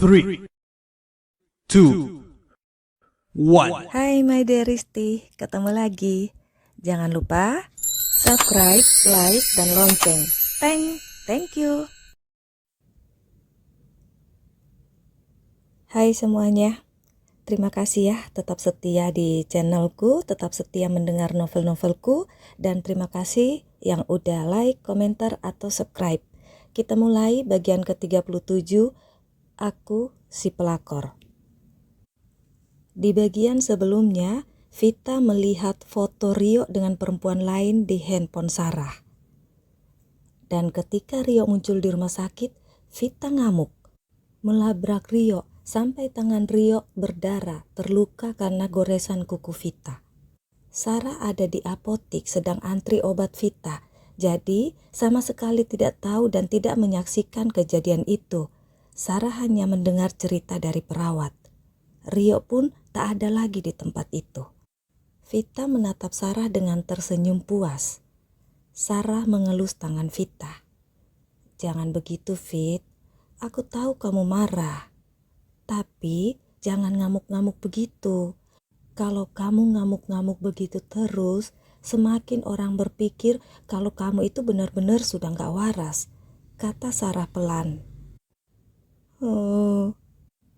3, 2, 1. Hai my dearisti, ketemu lagi. Jangan lupa subscribe, like, dan lonceng. Thank you. Hai semuanya, terima kasih ya tetap setia di channelku, tetap setia mendengar novel-novelku, dan terima kasih yang udah like, komentar, atau subscribe. Kita mulai bagian ke-37, Aku si Pelakor. Di bagian sebelumnya, Vita melihat foto Rio dengan perempuan lain di handphone Sarah. Dan ketika Rio muncul di rumah sakit, Vita ngamuk, melabrak Rio sampai tangan Rio berdarah, terluka karena goresan kuku Vita. Sarah ada di apotik sedang antri obat Vita, jadi sama sekali tidak tahu dan tidak menyaksikan kejadian itu. Sarah hanya mendengar cerita dari perawat. Rio pun tak ada lagi di tempat itu. Vita menatap Sarah dengan tersenyum puas. Sarah mengelus tangan Vita. Jangan begitu, Fit. Aku tahu kamu marah. Tapi jangan ngamuk-ngamuk begitu. Kalau kamu ngamuk-ngamuk begitu terus, semakin orang berpikir kalau kamu itu benar-benar sudah gak waras, kata Sarah pelan. Oh,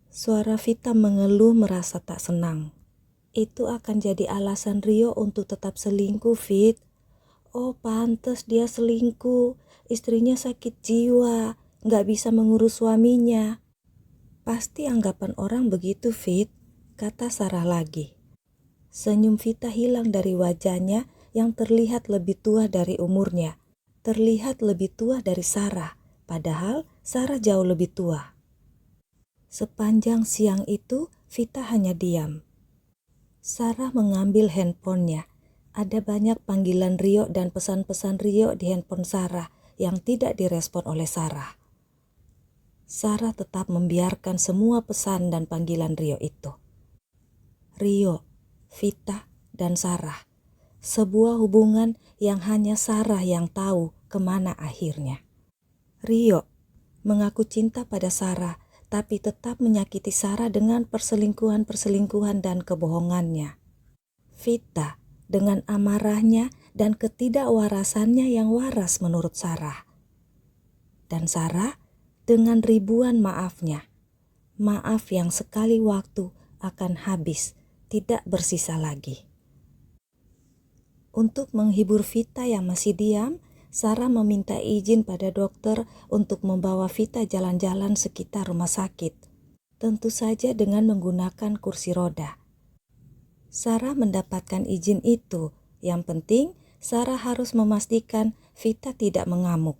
suara Vita mengeluh merasa tak senang. Itu akan jadi alasan Rio untuk tetap selingkuh, Fit. Oh, pantes dia selingkuh. Istrinya sakit jiwa, gak bisa mengurus suaminya. Pasti anggapan orang begitu, Fit, kata Sarah lagi. Senyum Vita hilang dari wajahnya yang terlihat lebih tua dari umurnya. Terlihat lebih tua dari Sarah, padahal Sarah jauh lebih tua. Sepanjang siang itu, Vita hanya diam. Sarah mengambil handphonenya. Ada banyak panggilan Rio dan pesan-pesan Rio di handphone Sarah yang tidak direspon oleh Sarah. Sarah tetap membiarkan semua pesan dan panggilan Rio itu. Rio, Vita, dan Sarah. Sebuah hubungan yang hanya Sarah yang tahu kemana akhirnya. Rio mengaku cinta pada Sarah, tapi tetap menyakiti Sarah dengan perselingkuhan dan kebohongannya. Vita dengan amarahnya dan ketidakwarasannya yang waras menurut Sarah. Dan Sarah dengan ribuan maafnya. Maaf yang sekali waktu akan habis, tidak bersisa lagi. Untuk menghibur Vita yang masih diam, Sarah meminta izin pada dokter untuk membawa Vita jalan-jalan sekitar rumah sakit. Tentu saja dengan menggunakan kursi roda. Sarah mendapatkan izin itu. Yang penting, Sarah harus memastikan Vita tidak mengamuk.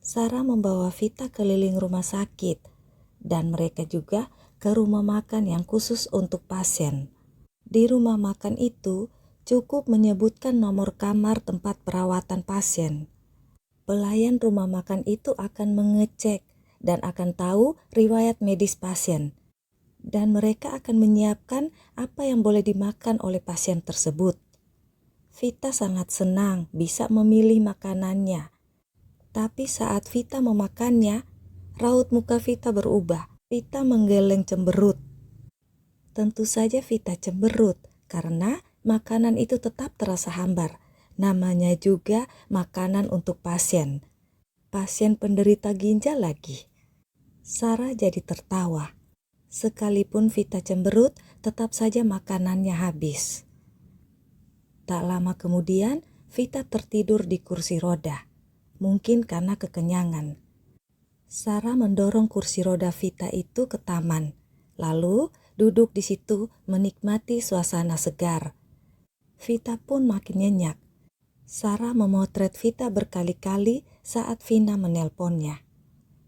Sarah membawa Vita keliling rumah sakit dan mereka juga ke rumah makan yang khusus untuk pasien. Di rumah makan itu, cukup menyebutkan nomor kamar tempat perawatan pasien. Pelayan rumah makan itu akan mengecek dan akan tahu riwayat medis pasien. Dan mereka akan menyiapkan apa yang boleh dimakan oleh pasien tersebut. Vita sangat senang bisa memilih makanannya. Tapi saat Vita memakannya, raut muka Vita berubah. Vita menggeleng cemberut. Tentu saja Vita cemberut karena makanan itu tetap terasa hambar. Namanya juga makanan untuk pasien. Pasien penderita ginjal lagi. Sarah jadi tertawa. Sekalipun Vita cemberut, tetap saja makanannya habis. Tak lama kemudian, Vita tertidur di kursi roda. Mungkin karena kekenyangan. Sarah mendorong kursi roda Vita itu ke taman. Lalu duduk di situ menikmati suasana segar. Vita pun makin nyenyak. Sarah memotret Vita berkali-kali saat Vina menelponnya.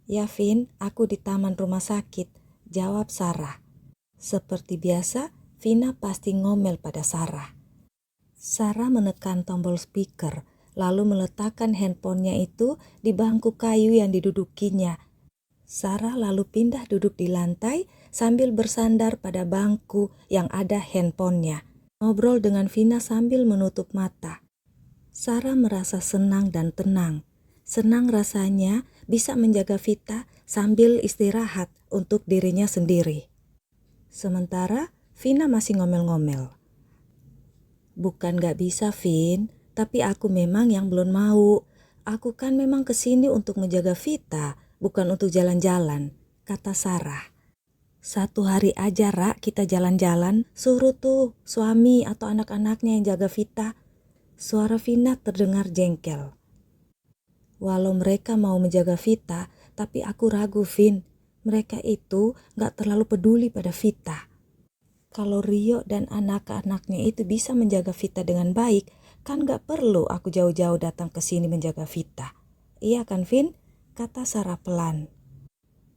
Ya Vin, aku di taman rumah sakit, jawab Sarah. Seperti biasa, Vina pasti ngomel pada Sarah. Sarah menekan tombol speaker, lalu meletakkan handphonenya itu di bangku kayu yang didudukinya. Sarah lalu pindah duduk di lantai sambil bersandar pada bangku yang ada handphonenya. Ngobrol dengan Vina sambil menutup mata. Sarah merasa senang dan tenang. Senang rasanya bisa menjaga Vita sambil istirahat untuk dirinya sendiri. Sementara Vina masih ngomel-ngomel. Bukan gak bisa, Vin, tapi aku memang yang belum mau. Aku kan memang kesini untuk menjaga Vita, bukan untuk jalan-jalan, kata Sarah. Satu hari aja, Ra, kita jalan-jalan, suruh tuh suami atau anak-anaknya yang jaga Vita. Suara Vina terdengar jengkel. Walau mereka mau menjaga Vita, tapi aku ragu, Vin. Mereka itu gak terlalu peduli pada Vita. Kalau Rio dan anak-anaknya itu bisa menjaga Vita dengan baik, kan gak perlu aku jauh-jauh datang ke sini menjaga Vita. Iya kan, Vin? Kata Sarah pelan.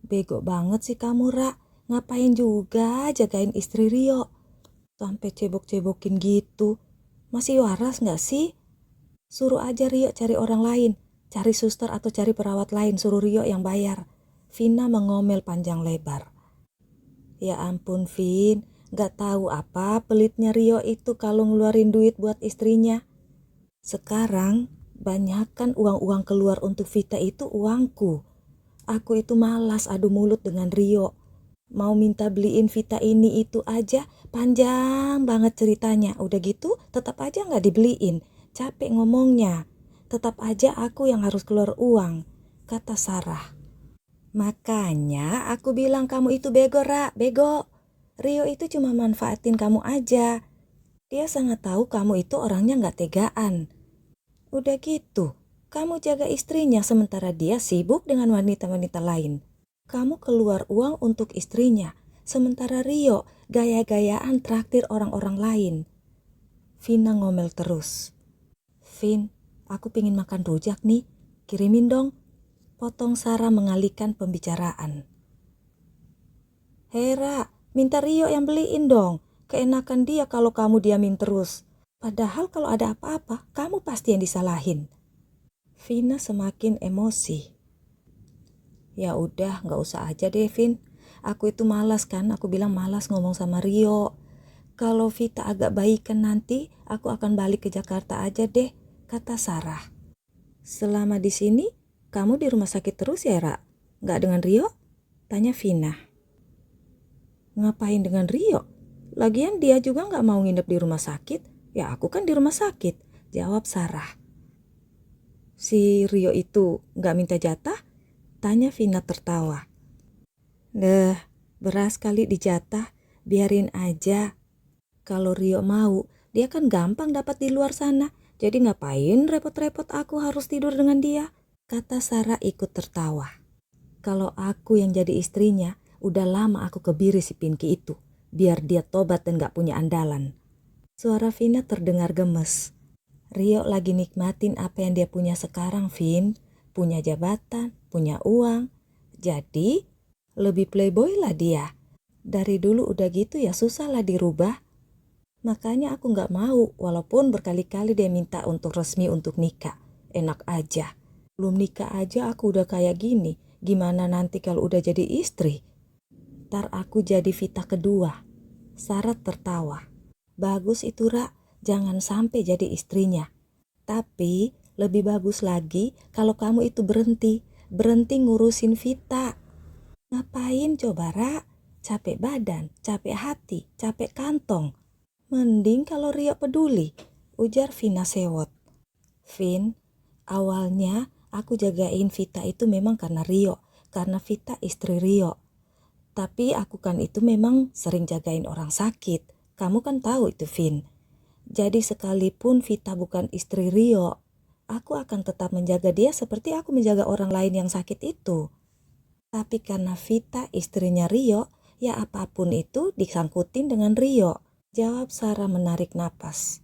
Bego banget sih kamu, Ra. Ngapain juga jagain istri Rio? Sampai cebok-cebokin gitu. Masih waras gak sih? Suruh aja Rio cari orang lain. Cari suster atau cari perawat lain. Suruh Rio yang bayar. Vina mengomel panjang lebar. Ya ampun, Vin. Gak tahu apa pelitnya Rio itu kalau ngeluarin duit buat istrinya. Sekarang banyakkan uang-uang keluar untuk Vita itu uangku. Aku itu malas adu mulut dengan Rio. Mau minta beliin Vita ini itu aja panjang banget ceritanya. Udah gitu tetap aja gak dibeliin. Capek ngomongnya. Tetap aja aku yang harus keluar uang, kata Sarah. Makanya aku bilang kamu itu bego, Ra, bego. Rio itu cuma manfaatin kamu aja. Dia sangat tahu kamu itu orangnya gak tegaan. Udah gitu, kamu jaga istrinya sementara dia sibuk dengan wanita-wanita lain. Kamu keluar uang untuk istrinya, sementara Rio gaya-gayaan traktir orang-orang lain. Vina ngomel terus. Vin, aku pingin makan rujak nih, kirimin dong. Potong Sarah mengalihkan pembicaraan. Hera, minta Rio yang beliin dong. Keenakan dia kalau kamu diamin terus. Padahal kalau ada apa-apa, kamu pasti yang disalahin. Vina semakin emosi. Ya udah, gak usah aja deh, Vin. Aku itu malas kan, aku bilang malas ngomong sama Rio. Kalau Vita agak baikan nanti, aku akan balik ke Jakarta aja deh, kata Sarah. Selama di sini, kamu di rumah sakit terus ya, Ra? Gak dengan Rio? Tanya Vina. Ngapain dengan Rio? Lagian dia juga gak mau nginep di rumah sakit. Ya aku kan di rumah sakit, jawab Sarah. Si Rio itu gak minta jatah? Tanya Vina tertawa. Deh, beras kali dijatah, biarin aja. Kalau Rio mau, dia kan gampang dapat di luar sana. Jadi ngapain repot-repot aku harus tidur dengan dia? Kata Sarah ikut tertawa. Kalau aku yang jadi istrinya, udah lama aku kebiri si Pinky itu. Biar dia tobat dan gak punya andalan. Suara Vina terdengar gemes. Rio lagi nikmatin apa yang dia punya sekarang, Vin. Punya jabatan, punya uang. Jadi lebih playboy lah dia. Dari dulu udah gitu ya susah lah dirubah. Makanya aku gak mau walaupun berkali-kali dia minta untuk resmi untuk nikah. Enak aja. Belum nikah aja aku udah kayak gini. Gimana nanti kalau udah jadi istri? Ntar aku jadi Vita kedua. Sarah tertawa. Bagus itu, Ra. Jangan sampai jadi istrinya. Tapi lebih bagus lagi kalau kamu itu berhenti ngurusin Vita. Ngapain coba, Ra? Capek badan, capek hati, capek kantong. Mending kalau Rio peduli, ujar Vina sewot. Vin, awalnya aku jagain Vita itu memang karena Rio, karena Vita istri Rio. Tapi aku kan itu memang sering jagain orang sakit. Kamu kan tahu itu, Vin. Jadi sekalipun Vita bukan istri Rio, aku akan tetap menjaga dia seperti aku menjaga orang lain yang sakit itu. Tapi karena Vita istrinya Rio, ya apapun itu disangkutin dengan Rio, jawab Sarah menarik napas.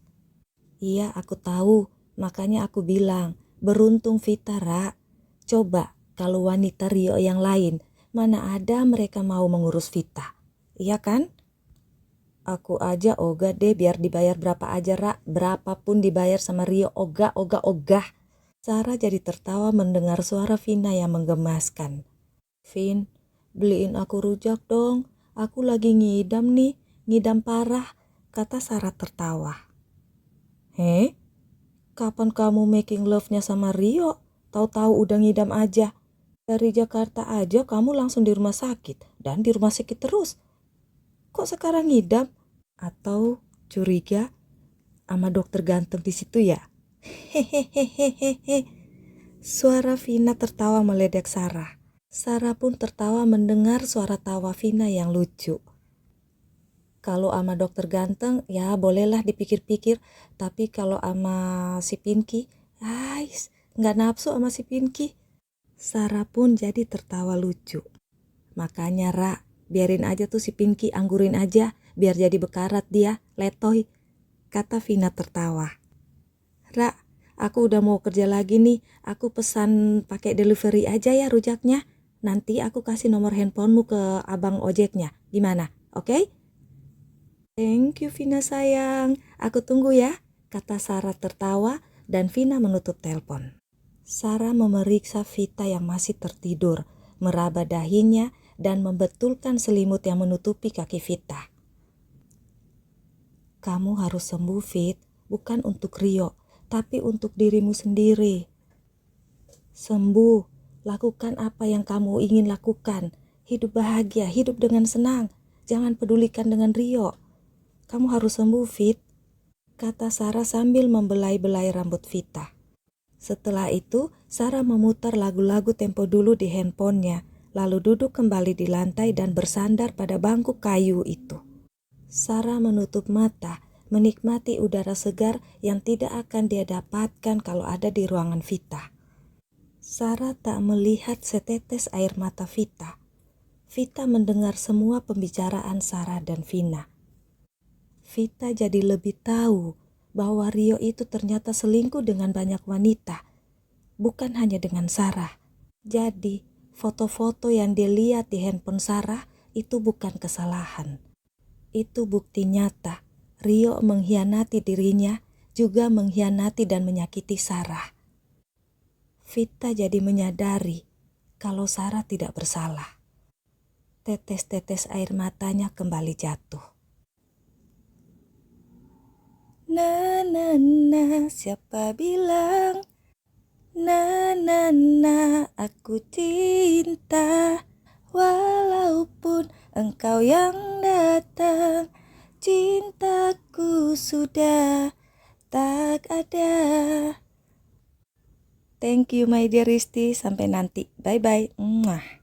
Iya, aku tahu. Makanya aku bilang, beruntung Vita, Ra. Coba kalau wanita Rio yang lain, mana ada mereka mau mengurus Vita. Iya kan? Aku aja ogah deh biar dibayar berapa aja, Ra. Berapapun dibayar sama Rio, ogah. Sarah jadi tertawa mendengar suara Vina yang menggemaskan. Vin, beliin aku rujak dong. Aku lagi ngidam nih, ngidam parah, kata Sarah tertawa. Kapan kamu making love-nya sama Rio? Tahu-tahu udah ngidam aja. Dari Jakarta aja kamu langsung di rumah sakit dan di rumah sakit terus. Kok sekarang ngidam? Atau curiga sama dokter ganteng di situ ya? Hehehehehe. Suara Vina tertawa meledek Sarah. Sarah pun tertawa mendengar suara tawa Vina yang lucu. Kalau ama dokter ganteng, ya bolehlah dipikir-pikir. Tapi kalau ama si Pinky, nggak nafsu sama si Pinky. Sarah pun jadi tertawa lucu. Makanya biarin aja tuh si Pinky, anggurin aja. Biar jadi bekarat dia, letoy, kata Vina tertawa. Aku udah mau kerja lagi nih. Aku pesan pakai delivery aja ya rujaknya. Nanti aku kasih nomor handphonemu ke abang ojeknya. Gimana? Oke? Thank you Vina sayang. Aku tunggu ya, kata Sarah tertawa dan Vina menutup telepon. Sarah memeriksa Vita yang masih tertidur, meraba dahinya dan membetulkan selimut yang menutupi kaki Vita. Kamu harus sembuh, Fit, bukan untuk Rio, tapi untuk dirimu sendiri. Sembuh, lakukan apa yang kamu ingin lakukan. Hidup bahagia, hidup dengan senang. Jangan pedulikan dengan Rio. Kamu harus sembuh, Fit, kata Sarah sambil membelai-belai rambut Vita. Setelah itu, Sarah memutar lagu-lagu tempo dulu di handphonenya, lalu duduk kembali di lantai dan bersandar pada bangku kayu itu. Sarah menutup mata, menikmati udara segar yang tidak akan dia dapatkan kalau ada di ruangan Vita. Sarah tak melihat setetes air mata Vita. Vita mendengar semua pembicaraan Sarah dan Vina. Vita jadi lebih tahu bahwa Rio itu ternyata selingkuh dengan banyak wanita, bukan hanya dengan Sarah. Jadi, foto-foto yang dia lihat di handphone Sarah itu bukan kesalahan. Itu bukti nyata Rio mengkhianati dirinya, juga mengkhianati dan menyakiti Sarah. Vita jadi menyadari kalau Sarah tidak bersalah. Tetes-tetes air matanya kembali jatuh. Na na na, siapa bilang? Na na na, aku cinta. Walaupun engkau yang datang, cintaku sudah tak ada. Thank you my dear Risti, sampai nanti. Bye bye. Mwah.